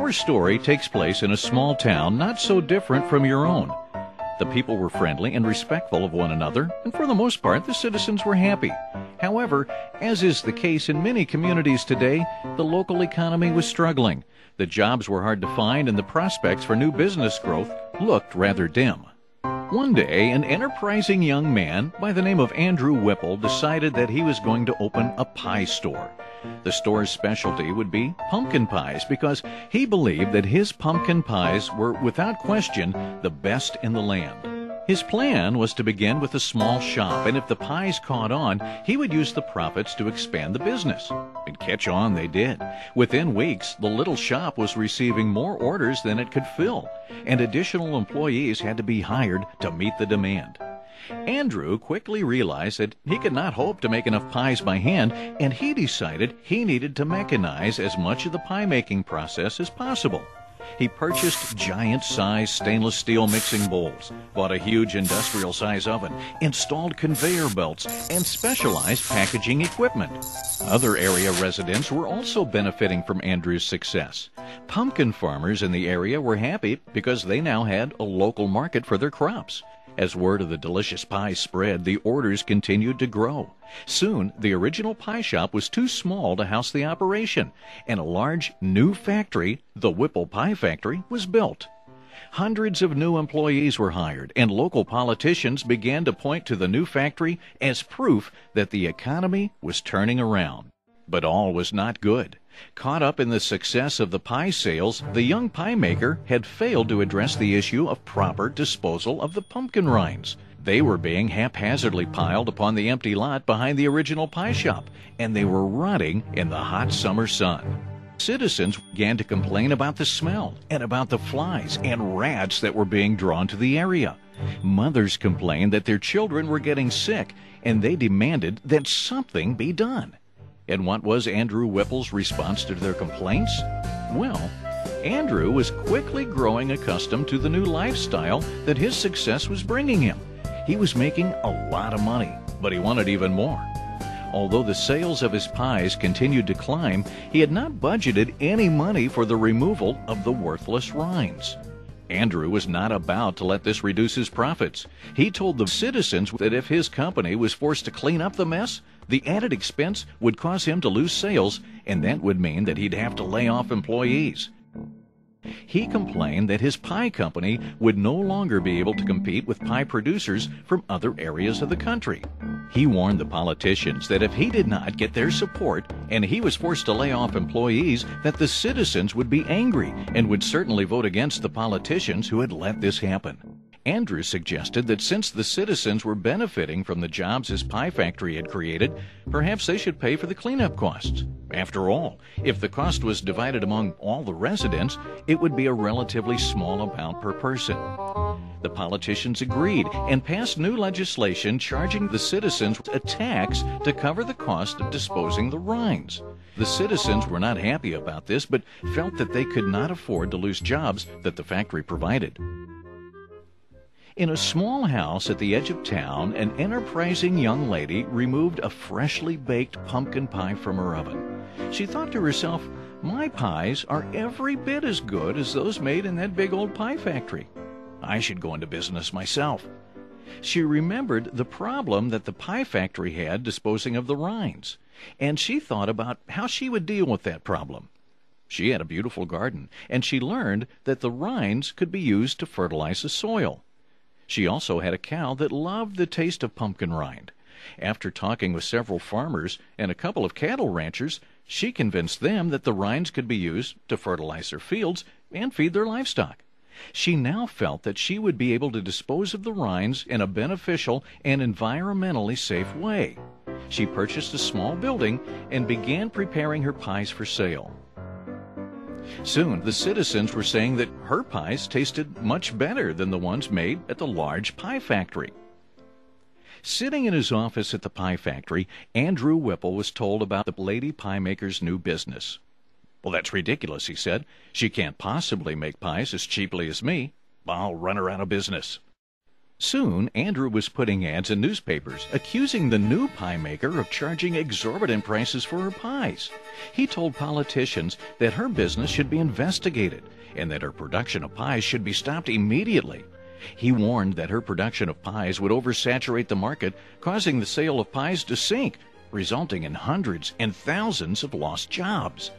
Our story takes place in a small town not so different from your own. The people were friendly and respectful of one another, and for the most part, the citizens were happy. However, as is the case in many communities today, the local economy was struggling. The jobs were hard to find, and the prospects for new business growth looked rather dim. One day, an enterprising young man by the name of Andrew Whipple decided that he was going to open a pie store. The store's specialty would be pumpkin pies because he believed that his pumpkin pies were, without question, the best in the land. His plan was to begin with a small shop, and if the pies caught on, he would use the profits to expand the business. And catch on they did. Within weeks, the little shop was receiving more orders than it could fill, and additional employees had to be hired to meet the demand. Andrew quickly realized that he could not hope to make enough pies by hand, and he decided he needed to mechanize as much of the pie-making process as possible. He purchased giant-sized stainless steel mixing bowls, bought a huge industrial-size oven, installed conveyor belts, and specialized packaging equipment. Other area residents were also benefiting from Andrew's success. Pumpkin farmers in the area were happy because they now had a local market for their crops. As word of the delicious pies spread, the orders continued to grow. Soon, the original pie shop was too small to house the operation, and a large new factory, the Whipple Pie Factory, was built. Hundreds of new employees were hired, and local politicians began to point to the new factory as proof that the economy was turning around. But all was not good. Caught up in the success of the pie sales, the young pie maker had failed to address the issue of proper disposal of the pumpkin rinds. They were being haphazardly piled upon the empty lot behind the original pie shop, and they were rotting in the hot summer sun. Citizens began to complain about the smell and about the flies and rats that were being drawn to the area. Mothers complained that their children were getting sick, and they demanded that something be done. And what was Andrew Whipple's response to their complaints? Well, Andrew was quickly growing accustomed to the new lifestyle that his success was bringing him. He was making a lot of money, but he wanted even more. Although the sales of his pies continued to climb, he had not budgeted any money for the removal of the worthless rinds. Andrew was not about to let this reduce his profits. He told the citizens that if his company was forced to clean up the mess, the added expense would cause him to lose sales, and that would mean that he'd have to lay off employees. He complained that his pie company would no longer be able to compete with pie producers from other areas of the country. He warned the politicians that if he did not get their support and he was forced to lay off employees, that the citizens would be angry and would certainly vote against the politicians who had let this happen. Andrew suggested that since the citizens were benefiting from the jobs his pie factory had created, perhaps they should pay for the cleanup costs. After all, if the cost was divided among all the residents, it would be a relatively small amount per person. The politicians agreed and passed new legislation charging the citizens a tax to cover the cost of disposing the rinds. The citizens were not happy about this, but felt that they could not afford to lose jobs that the factory provided. In a small house at the edge of town, an enterprising young lady removed a freshly baked pumpkin pie from her oven. She thought to herself, "My pies are every bit as good as those made in that big old pie factory. I should go into business myself." She remembered the problem that the pie factory had disposing of the rinds, and she thought about how she would deal with that problem. She had a beautiful garden, and she learned that the rinds could be used to fertilize the soil. She also had a cow that loved the taste of pumpkin rind. After talking with several farmers and a couple of cattle ranchers, she convinced them that the rinds could be used to fertilize their fields and feed their livestock. She now felt that she would be able to dispose of the rinds in a beneficial and environmentally safe way. She purchased a small building and began preparing her pies for sale. Soon, the citizens were saying that her pies tasted much better than the ones made at the large pie factory. Sitting in his office at the pie factory, Andrew Whipple was told about the lady pie maker's new business. "Well, that's ridiculous," he said. "She can't possibly make pies as cheaply as me. I'll run her out of business." Soon, Andrew was putting ads in newspapers accusing the new pie maker of charging exorbitant prices for her pies. He told politicians that her business should be investigated and that her production of pies should be stopped immediately. He warned that her production of pies would oversaturate the market, causing the sale of pies to sink, resulting in hundreds and thousands of lost jobs.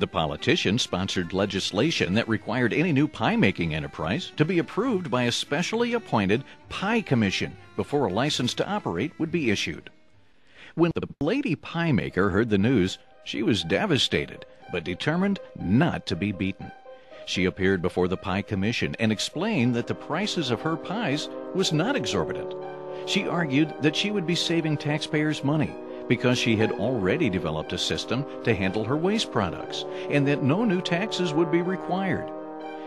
The politician sponsored legislation that required any new pie-making enterprise to be approved by a specially appointed pie commission before a license to operate would be issued. When the lady pie maker heard the news, she was devastated, but determined not to be beaten. She appeared before the pie commission and explained that the prices of her pies was not exorbitant. She argued that she would be saving taxpayers' money because she had already developed a system to handle her waste products, and that no new taxes would be required.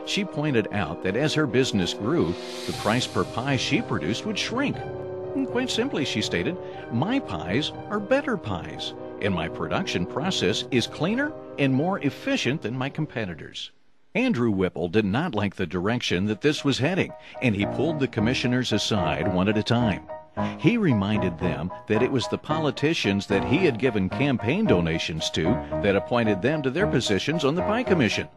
She pointed out that as her business grew, the price per pie she produced would shrink. And quite simply, she stated, "My pies are better pies, and my production process is cleaner and more efficient than my competitors." Andrew Whipple did not like the direction that this was heading, and he pulled the commissioners aside one at a time. He reminded them that it was the politicians that he had given campaign donations to that appointed them to their positions on the Pie Commission.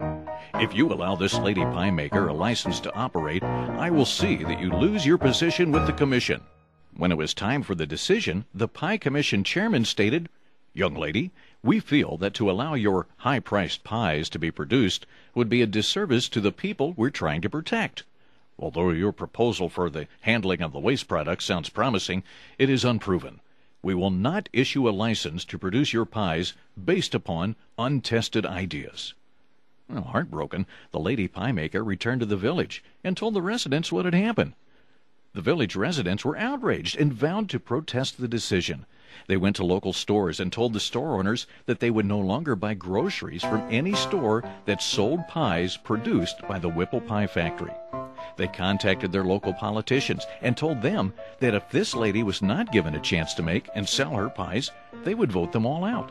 "If you allow this lady pie maker a license to operate, I will see that you lose your position with the commission." When it was time for the decision, the Pie Commission chairman stated, "Young lady, we feel that to allow your high-priced pies to be produced would be a disservice to the people we're trying to protect. Although your proposal for the handling of the waste products sounds promising, it is unproven. We will not issue a license to produce your pies based upon untested ideas." Well, heartbroken, the lady pie maker returned to the village and told the residents what had happened. The village residents were outraged and vowed to protest the decision. They went to local stores and told the store owners that they would no longer buy groceries from any store that sold pies produced by the Whipple Pie Factory. They contacted their local politicians and told them that if this lady was not given a chance to make and sell her pies, they would vote them all out.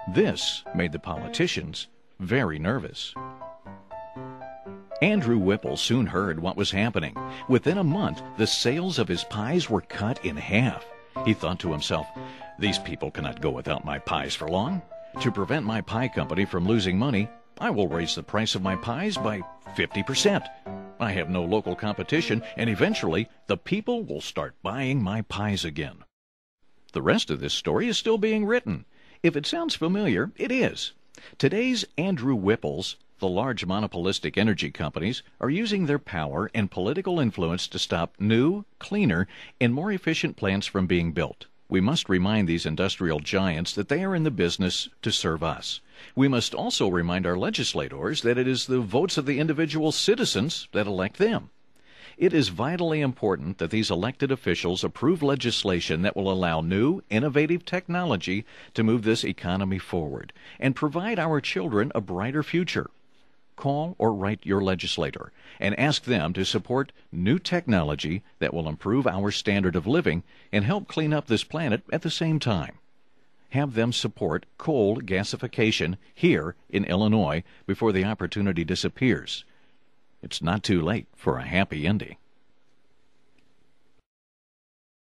This made the politicians very nervous. Andrew Whipple soon heard what was happening. Within a month, the sales of his pies were cut in half. He thought to himself, "These people cannot go without my pies for long. To prevent my pie company from losing money, I will raise the price of my pies by 50%. I have no local competition, and eventually the people will start buying my pies again." The rest of this story is still being written. If it sounds familiar, it is. Today's Andrew Whipples, the large monopolistic energy companies, are using their power and political influence to stop new, cleaner, and more efficient plants from being built. We must remind these industrial giants that they are in the business to serve us. We must also remind our legislators that it is the votes of the individual citizens that elect them. It is vitally important that these elected officials approve legislation that will allow new, innovative technology to move this economy forward and provide our children a brighter future. Call or write your legislator and ask them to support new technology that will improve our standard of living and help clean up this planet at the same time. Have them support coal gasification here in Illinois before the opportunity disappears. It's not too late for a happy ending.